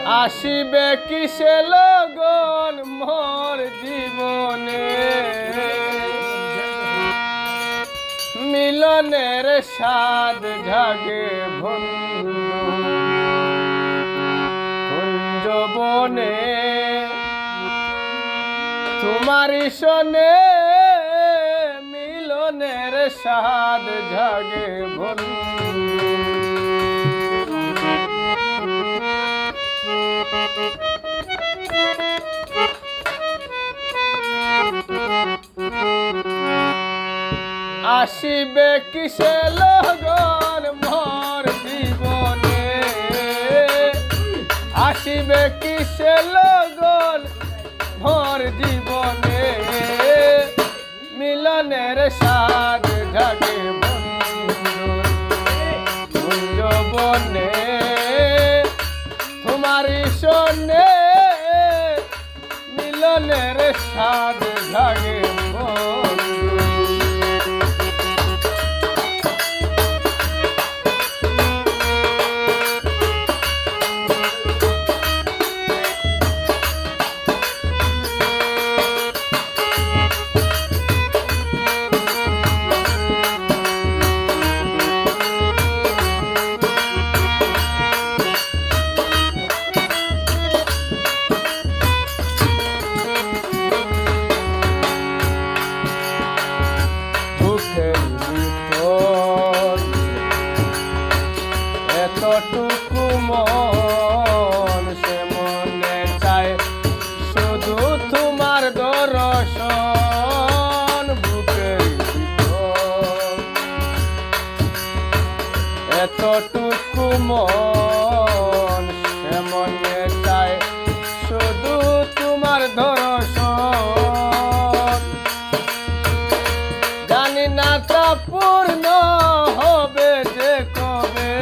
আসিবে কিসে লগন মোর জীবনে, মিলনের স্বাদ জাগে বন্ধু কুঞ্জবনে, তোমারি শোনে মিলনের স্বাদ জাগে বন্ধু। আসিবে কিসে লগন মোর জীবনে, আসিবে কিসে লগন মোর জীবনে, মিলনের স্বাদ জাগে বন্ধু কুঞ্জবনে, তোমারি শোনে মিলনের স্বাদ জাগে বন্ধু। এতটুকু মন সে মনে চায় শুধু তোমার দর্শন, বুকের ভিতর এতটুকু মন সে মনে চায় শুধু তোমার দর্শন, জানি না তা পূর্ণ হবে যে কবে,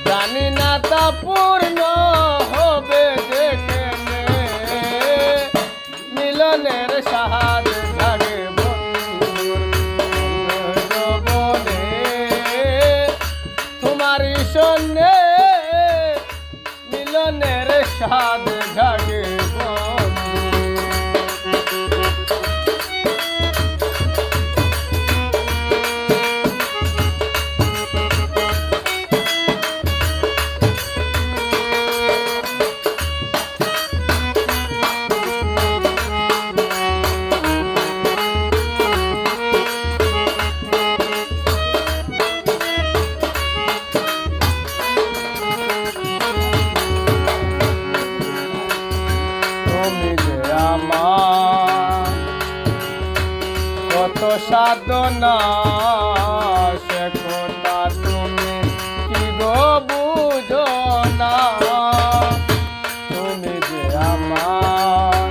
জানি না তা পূর্ণ হবে যে কেনে, মিলনের স্বাদ জাগে বন্ধুর তোমারি শোনে মিলনের স্বাদ জাগে কত সাধনা সে কথা তুমি কি গো বুঝো না, তুমি যে আমার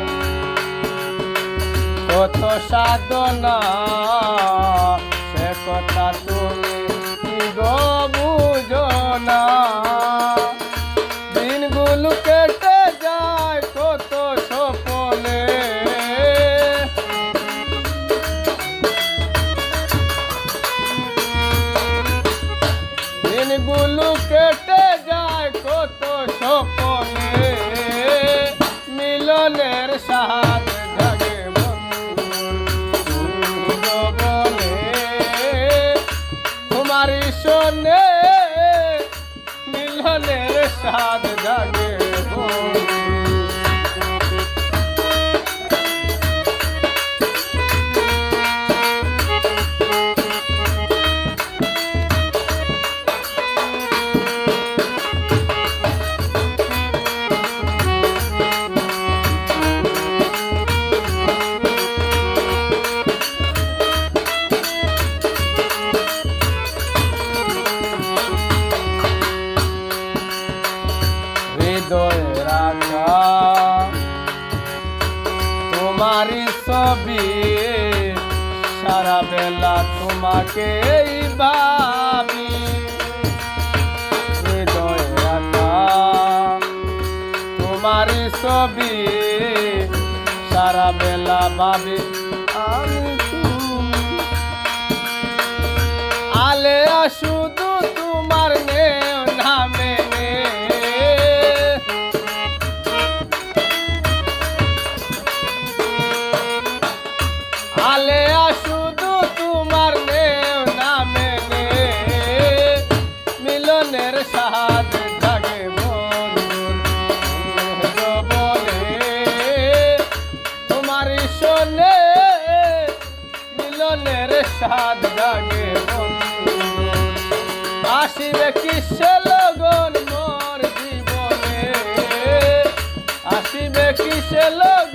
কত সাধনা সে কথা তুমি কি গো বুঝো না, দিনগুলো কেটে যায় কত স্বপ্নে, দিনগুলো কেটে যায় কত স্বপ্নে, মিলনের স্বাদ জাগে বন্ধুর তোমারি শোনে মিলনের স্বাদ জাগে হৃদয়ে রাখা তোমারি ছবি, সারা বেলা তোমাকেই ভাবি, হৃদয়ে রাখা তোমারি ছবি, সারা বেলা ভাবি আমি তুমি। শুধু তোমার নামে আলেয়া শুধু তোমার নামে মিলনের স্বাদ জাগে বন্ধুর বলে তোমার শোনে মিলনের স্বাদ জাগে বন্ধু আসিবে কিসে লগন মোর জীবনে আসিবে কিসে লগন